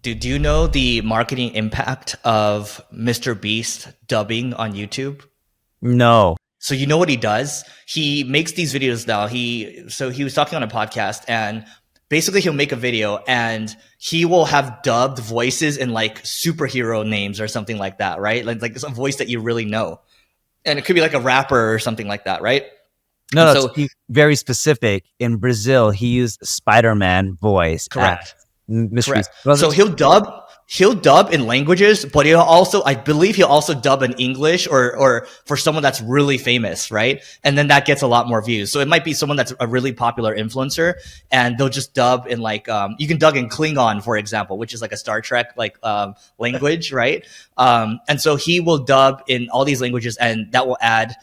Do you know the marketing impact of MrBeast dubbing on YouTube? No. So you know what he does? He makes these videos now. He was talking on a podcast, and basically he'll make a video and he will have dubbed voices in like superhero names or something like that, right? Like it's a voice that you really know. And it could be like a rapper or something like that, right? No, so he's very specific. In Brazil, he used the Spider-Man voice. Correct. Correct. So he'll dub in languages, but I believe he'll also dub in English or for someone that's really famous, right? And then that gets a lot more views. So it might be someone that's a really popular influencer, and they'll just dub in like you can dub in Klingon, for example, which is like a Star Trek language, right? And so he will dub in all these languages, and that will add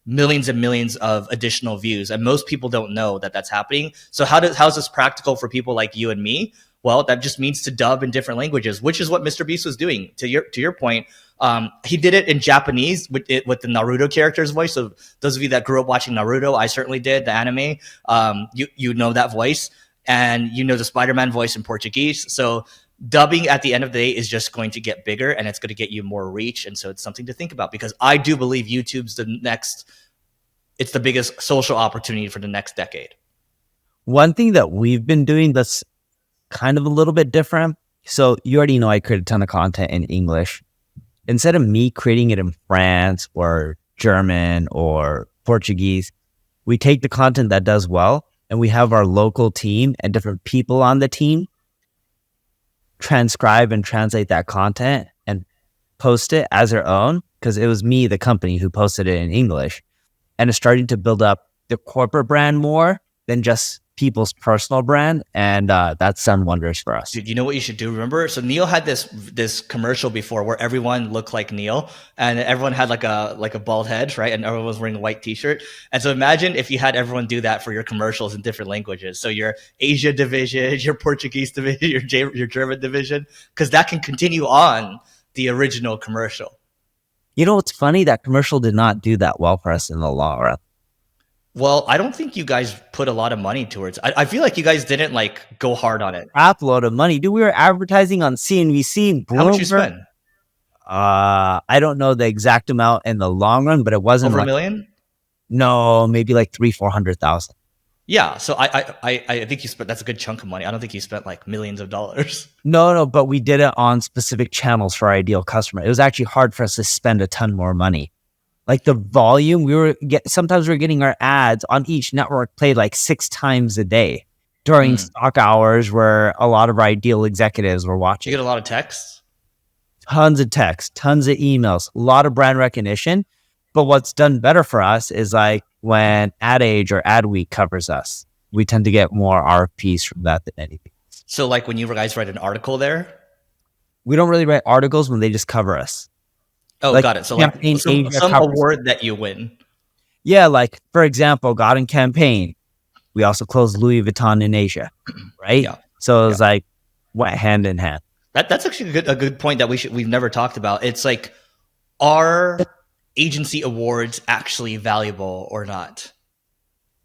millions and millions of additional views. And most people don't know that that's happening. So how's this practical for people like you and me? Well, that just means to dub in different languages, which is what MrBeast was doing. To your point, he did it in Japanese with the Naruto character's voice. So those of you that grew up watching Naruto, I certainly did, the anime. You know that voice, and you know the Spider-Man voice in Portuguese. So dubbing at the end of the day is just going to get bigger, and it's going to get you more reach. And so it's something to think about, because I do believe YouTube's it's the biggest social opportunity for the next decade. One thing that we've been doing that's kind of a little bit different. So you already know I create a ton of content in English. Instead of me creating it in France or German or Portuguese, we take the content that does well, and we have our local team and different people on the team transcribe and translate that content and post it as their own, because it was me, the company, who posted it in English. And it's starting to build up the corporate brand more than just people's personal brand, and that's done wonders for us. Dude, you know what you should do? Remember, so Neil had this commercial before where everyone looked like Neil, and everyone had like a bald head, right? And everyone was wearing a white t-shirt. And so imagine if you had everyone do that for your commercials in different languages. So your Asia division, your Portuguese division, your German division, because that can continue on the original commercial. You know what's funny? That commercial did not do that well for us in the long run. Well, I don't think you guys put a lot of money towards it. I feel like you guys didn't like go hard on it. Crap load of money. Dude, we were advertising on CNBC. How much you spend? I don't know the exact amount in the long run, but it wasn't over $1 million? No, maybe like 300,000-400,000. Yeah, so I think you spent, that's a good chunk of money. I don't think you spent like millions of dollars. No, but we did it on specific channels for our ideal customer. It was actually hard for us to spend a ton more money. Like the volume, sometimes we were getting our ads on each network played like 6 times a day during stock hours where a lot of our ideal executives were watching. You get a lot of texts? Tons of texts, tons of emails, a lot of brand recognition. But what's done better for us is like when Ad Age or Ad Week covers us, we tend to get more RFPs from that than anything. So like when you guys write an article there? We don't really write articles when they just cover us. Oh, like, got it. So like some award that you win. Yeah, like for example, Garden Campaign. We also closed Louis Vuitton in Asia, right? Yeah. So it was like went hand in hand. That's actually a good point that we've never talked about. It's like, are agency awards actually valuable or not?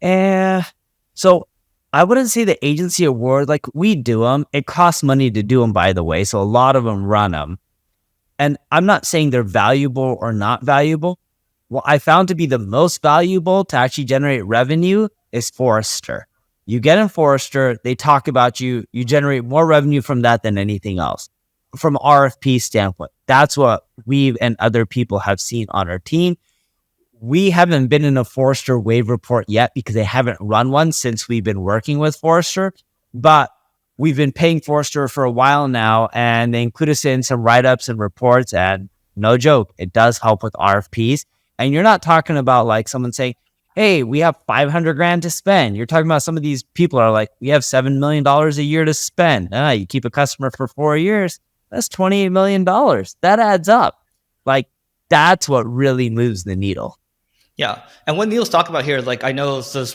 So I wouldn't say the agency award, like we do them. It costs money to do them, by the way. So a lot of them run them. And I'm not saying they're valuable or not valuable. What I found to be the most valuable to actually generate revenue is Forrester. You get in Forrester, they talk about you, you generate more revenue from that than anything else. From RFP standpoint, that's what we and other people have seen on our team. We haven't been in a Forrester wave report yet because they haven't run one since we've been working with Forrester, but we've been paying Forrester for a while now, and they include us in some write-ups and reports, and no joke, it does help with RFPs. And you're not talking about like someone saying, hey, we have $500,000 to spend. You're talking about some of these people are like, we have $7 million a year to spend. You keep a customer for 4 years, that's $28 million. That adds up. Like, that's what really moves the needle. Yeah. And what Neil's talking about here, like I know, so,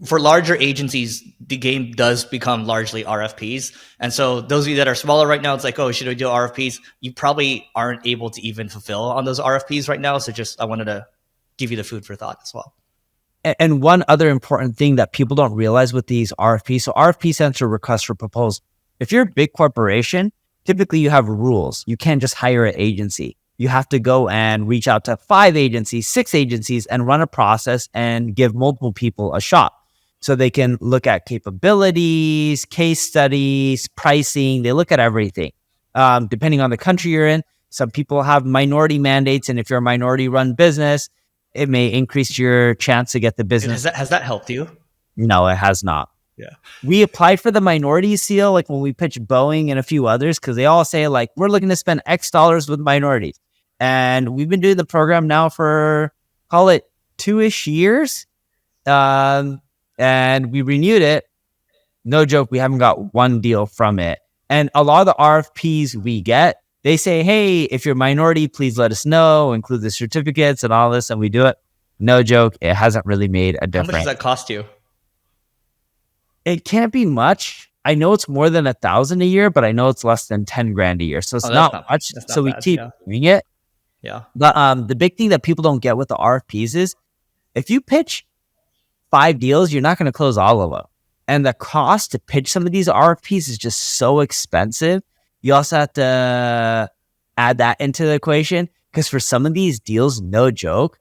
for larger agencies, the game does become largely RFPs. And so those of you that are smaller right now, it's like, oh, should we do RFPs? You probably aren't able to even fulfill on those RFPs right now. So I wanted to give you the food for thought as well. And one other important thing that people don't realize with these RFPs, so RFP stands for request for proposal. If you're a big corporation, typically you have rules. You can't just hire an agency. You have to go and reach out to 5 agencies, 6 agencies, and run a process and give multiple people a shot. So they can look at capabilities, case studies, pricing. They look at everything. Depending on the country you're in, some people have minority mandates. And if you're a minority-run business, it may increase your chance to get the business. Has that helped you? No, it has not. Yeah. We applied for the minority seal, like when we pitched Boeing and a few others, because they all say like, we're looking to spend X dollars with minorities. And we've been doing the program now for, call it 2-ish years. And we renewed it. No joke, we haven't got one deal from it. And a lot of the RFPs we get, they say, hey, if you're a minority, please let us know, include the certificates and all this, and we do it. No joke, it hasn't really made a difference. How much does that cost you? It can't be much. I know it's more than 1,000 a year, but I know it's less than 10 grand a year. So it's not much. So we keep doing it. Yeah. But the big thing that people don't get with the RFPs is if you pitch 5 deals, you're not going to close all of them. And the cost to pitch some of these RFPs is just so expensive. You also have to add that into the equation because for some of these deals, no joke,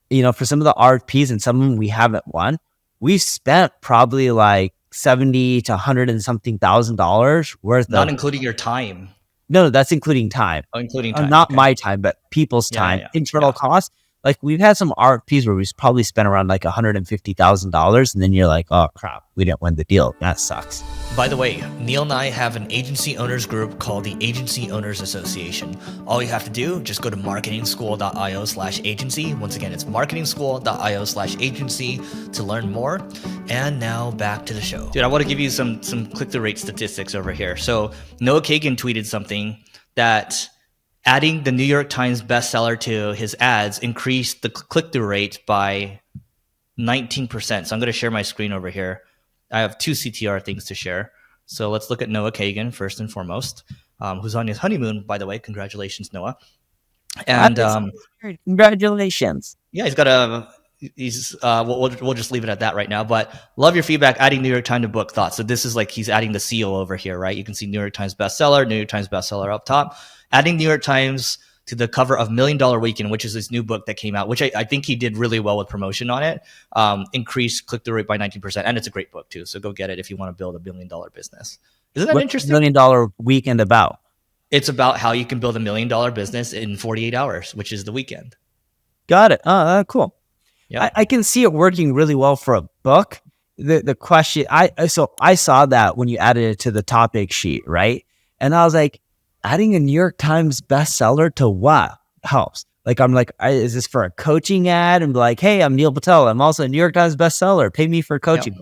for some of the RFPs and some of them we haven't won, we've spent probably like 70 to 100 and something $1,000 worth. Not including your time. No, that's including time. Oh, including time. Not my time, but people's time. Internal costs. Like we've had some RFPs where we've probably spent around like $150,000, and then you're like, oh crap, we didn't win the deal. That sucks. By the way, Neil and I have an agency owners group called the Agency Owners Association. All you have to do, just go to marketingschool.io/agency. Once again, it's marketingschool.io/agency to learn more. And now back to the show. Dude, I want to give you some click-through rate statistics over here. So Noah Kagan tweeted something that adding the New York Times bestseller to his ads increased the click-through rate by 19%. So I'm going to share my screen over here. I have 2 CTR things to share. So let's look at Noah Kagan first and foremost, who's on his honeymoon, by the way. Congratulations, Noah. And congratulations. Yeah, we'll just leave it at that right now. But love your feedback, adding New York Times to book thoughts. So this is like he's adding the seal over here, right? You can see New York Times bestseller, New York Times bestseller up top. Adding New York Times to the cover of $1 Million Weekend, which is his new book that came out, which I think he did really well with promotion on it, increased click-through rate by 19%. And it's a great book too. So go get it if you want to build a $1 million business. Isn't that interesting? $1 Million Weekend about? It's about how you can build $1 million business in 48 hours, which is the weekend. Got it. Oh, cool. Yeah, I can see it working really well for a book. The question, I saw that when you added it to the topic sheet, right? And I was like, adding a New York Times bestseller to what helps? Like, I'm like, is this for a coaching ad? And be like, hey, I'm Neil Patel. I'm also a New York Times bestseller. Pay me for coaching.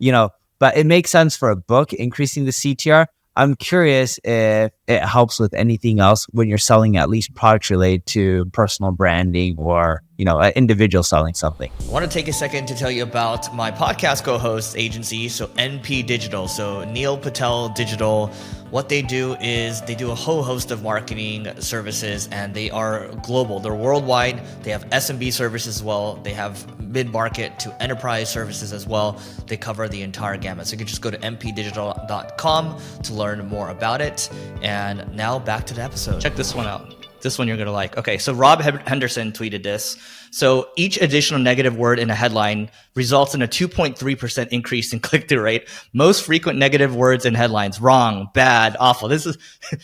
Yep. But it makes sense for a book, increasing the CTR. I'm curious if it helps with anything else when you're selling at least products related to personal branding or, an individual selling something. I want to take a second to tell you about my podcast co-host agency, so NP Digital. So Neil Patel Digital. What they do is they do a whole host of marketing services, and they are global. They're worldwide. They have SMB services as well. They have mid-market to enterprise services as well. They cover the entire gamut. So you can just go to mpdigital.com to learn more about it. And now back to the episode. Check this one out. This one you're going to like. Okay, so Rob Henderson tweeted this. So each additional negative word in a headline results in a 2.3% increase in click-through rate. Most frequent negative words in headlines: wrong, bad, awful. This is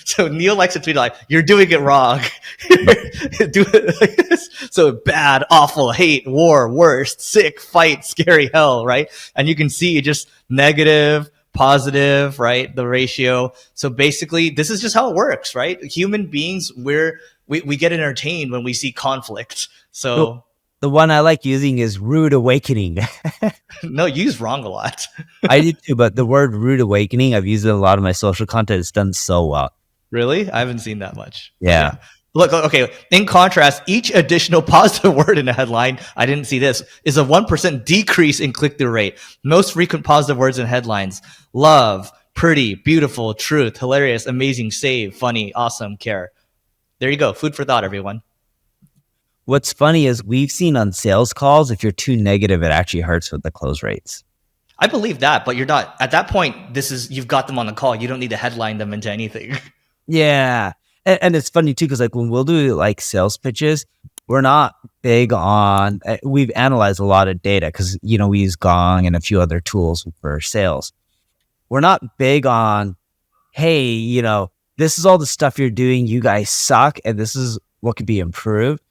so Neil likes to tweet like, you're doing it wrong. Do it like this. So bad, awful, hate, war, worst, sick, fight, scary, hell, right? And you can see just negative, positive, right? The ratio. So basically, this is just how it works, right? Human beings, we get entertained when we see conflict. So the one I like using is rude awakening. No, you use wrong a lot. I do too, but the word rude awakening, I've used it in a lot of my social content. It's done so well. Really? I haven't seen that much. Yeah. Look, okay. In contrast, each additional positive word in a headline, I didn't see this, is a 1% decrease in click-through rate. Most frequent positive words in headlines: love, pretty, beautiful, truth, hilarious, amazing, save, funny, awesome, care. There you go. Food for thought, everyone. What's funny is we've seen on sales calls, if you're too negative, it actually hurts with the close rates. I believe that, but you're not at that point. You've got them on the call. You don't need to headline them into anything. Yeah. And it's funny too, because like when we'll do like sales pitches, we're not big on, we've analyzed a lot of data because, we use Gong and a few other tools for sales. We're not big on, hey, this is all the stuff you're doing. You guys suck. And this is what could be improved.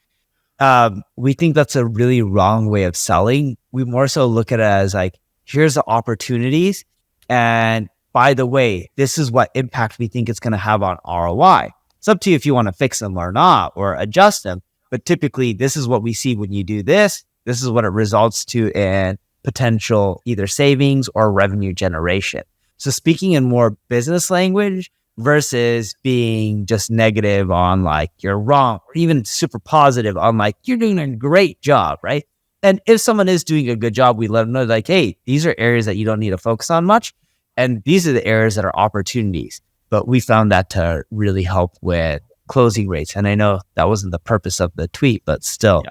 We think that's a really wrong way of selling. We more so look at it as like, here's the opportunities. And by the way, this is what impact we think it's going to have on ROI. It's up to you if you want to fix them or not, or adjust them. But typically, this is what we see when you do this. This is what it results to in potential either savings or revenue generation. So speaking in more business language versus being just negative on like, you're wrong, or even super positive on like, you're doing a great job, right? And if someone is doing a good job, we let them know like, hey, these are areas that you don't need to focus on much. And these are the areas that are opportunities. But we found that to really help with closing rates. And I know that wasn't the purpose of the tweet, but still,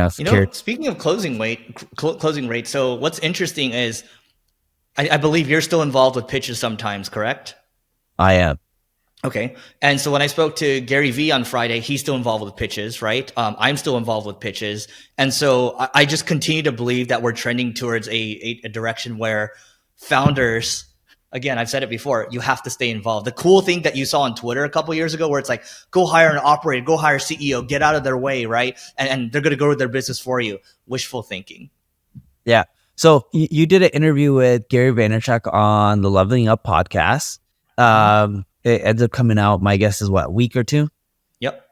speaking of closing rate. So what's interesting is I believe you're still involved with pitches sometimes, correct? I am. Okay. And so when I spoke to Gary V on Friday, he's still involved with pitches, right? I'm still involved with pitches. And so I just continue to believe that we're trending towards a direction where founders, again, I've said it before, you have to stay involved. The cool thing that you saw on Twitter a couple of years ago where it's like, go hire an operator, go hire a CEO, get out of their way, right? And they're going to grow their business for you. Wishful thinking. Yeah. So you did an interview with Gary Vaynerchuk on the Leveling Up podcast. It ended up coming out, my guess is what, a week or two? Yep.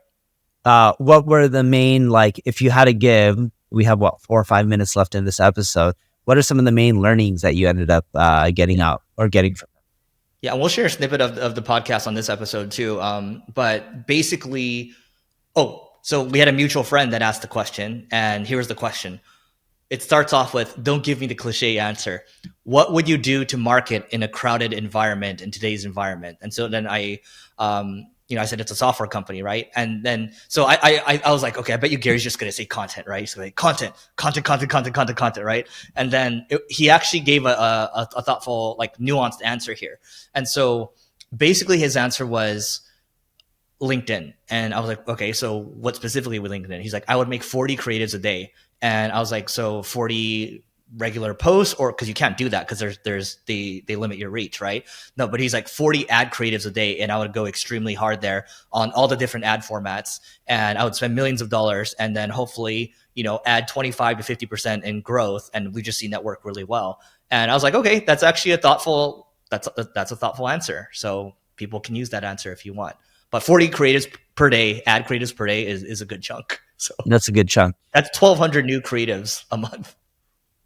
What were the main, like, if you had to give, we have 4 or 5 minutes left in this episode. What are some of the main learnings that you ended up getting out or getting from them? Yeah, we'll share a snippet of the podcast on this episode too. But basically, so we had a mutual friend that asked the question, and here's the question. It starts off with, don't give me the cliche answer. What would you do to market in a crowded environment in today's environment? And so then I said it's a software company, right? And then, so I was like, okay, I bet you Gary's just going to say content, right? So like content, right? And then he actually gave a thoughtful, like nuanced answer here. And so basically his answer was LinkedIn. And I was like, okay, so what specifically with LinkedIn? He's like, I would make 40 creatives a day. And I was like, so 40 regular posts, or because you can't do that because they limit your reach, right? No, but he's like 40 ad creatives a day, and I would go extremely hard there on all the different ad formats, and I would spend millions of dollars, and then hopefully add 25 to 50% in growth, and we've just seen that work really well. And I was like, okay, that's actually a thoughtful answer. So people can use that answer if you want. But 40 creatives per day, ad creatives per day is a good chunk. So that's a good chunk. That's 1,200 new creatives a month.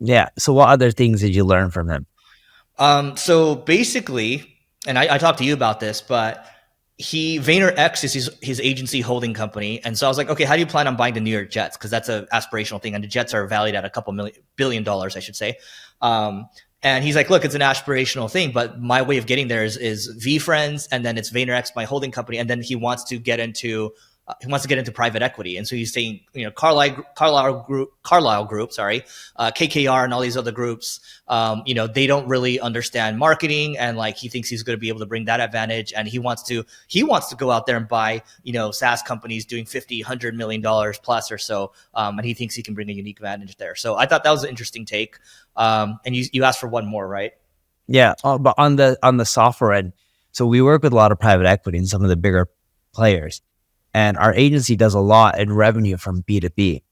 Yeah. So what other things did you learn from him? So basically, and I talked to you about this, but VaynerX is his agency holding company. And so I was like, okay, how do you plan on buying the New York Jets? Because that's an aspirational thing. And the Jets are valued at $2 billion, I should say. And he's like, look, it's an aspirational thing, but my way of getting there is VFriends, and then it's VaynerX, my holding company, and then he wants to get into private equity. And so he's saying, Carlyle Group, KKR and all these other groups, they don't really understand marketing, and like he thinks he's going to be able to bring that advantage, and he wants to go out there and buy SaaS companies doing $50-100 million plus or so, and he thinks he can bring a unique advantage there. So I thought that was an interesting take. And you asked for one more, right? Yeah, but on the software end, so we work with a lot of private equity and some of the bigger players, and our agency does a lot in revenue from B2B.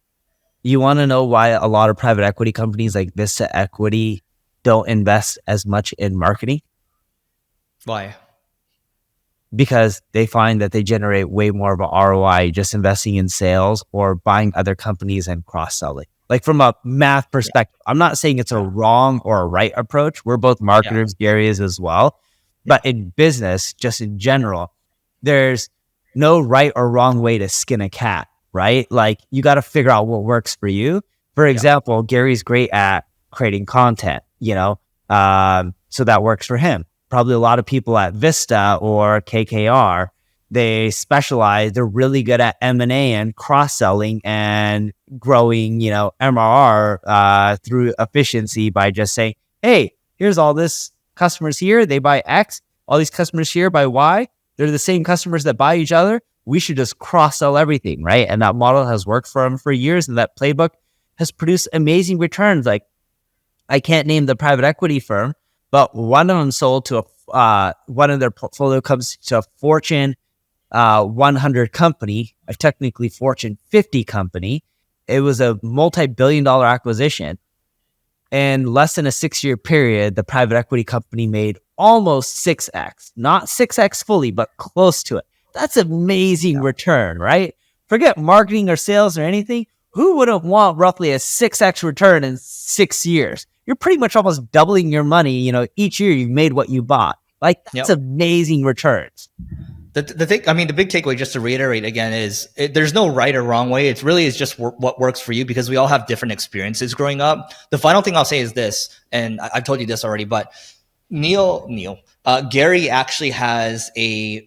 You want to know why a lot of private equity companies like Vista Equity don't invest as much in marketing? Why? Because they find that they generate way more of an ROI just investing in sales or buying other companies and cross-selling. Like from a math perspective, I'm not saying it's a wrong or a right approach. We're both marketers, Gary is as well. But in business, just in general, there's no right or wrong way to skin a cat, right? Like you got to figure out what works for you. For example, Gary's great at creating content, so that works for him. Probably a lot of people at Vista or KKR, they specialize, they're really good at M&A and cross-selling and growing, MRR through efficiency by just saying, hey, here's all this customers here, they buy X, all these customers here buy Y. They're the same customers that buy each other. We should just cross-sell everything, right? And that model has worked for them for years, and that playbook has produced amazing returns. Like, I can't name the private equity firm, but one of them sold to one of their portfolio comes to a Fortune 100 company, a technically Fortune 50 company. It was a multi-billion-dollar acquisition. And less than a 6-year period, the private equity company made almost 6x, not 6x fully, but close to it. That's amazing return, right? Forget marketing or sales or anything. Who wouldn't want roughly a 6x return in 6 years? You're pretty much almost doubling your money. Each year you've made what you bought. Like, that's amazing returns. The thing, I mean, the big takeaway, just to reiterate again, is there's no right or wrong way. It's really is just what works for you, because we all have different experiences growing up. The final thing I'll say is this, and I've told you this already, but Gary actually has a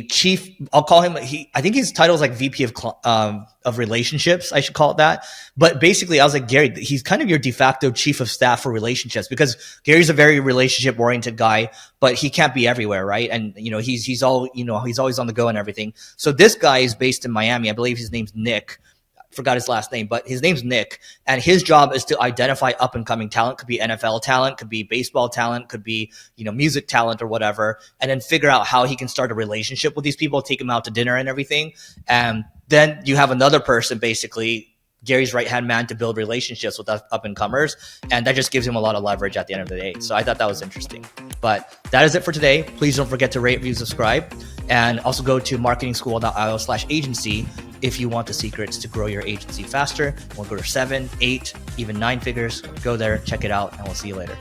chief, I'll call him, I think his title is like VP of relationships. I should call it that. But basically I was like, Gary, he's kind of your de facto chief of staff for relationships, because Gary's a very relationship oriented guy, but he can't be everywhere. Right. And he's always on the go and everything. So this guy is based in Miami. I believe his name's Nick. Forgot his last name, but his name's Nick, and his job is to identify up and coming talent. Could be NFL talent, could be baseball talent, could be music talent or whatever, and then figure out how he can start a relationship with these people, take them out to dinner and everything. And then you have another person, basically Gary's right-hand man, to build relationships with up and comers, and that just gives him a lot of leverage at the end of the day. So I thought that was interesting. But that is it for today. Please don't forget to rate, review, subscribe, and also go to marketingschool.io/agency if you want the secrets to grow your agency faster. We'll go to 7, 8, even 9 figures. Go there, check it out, and we'll see you later.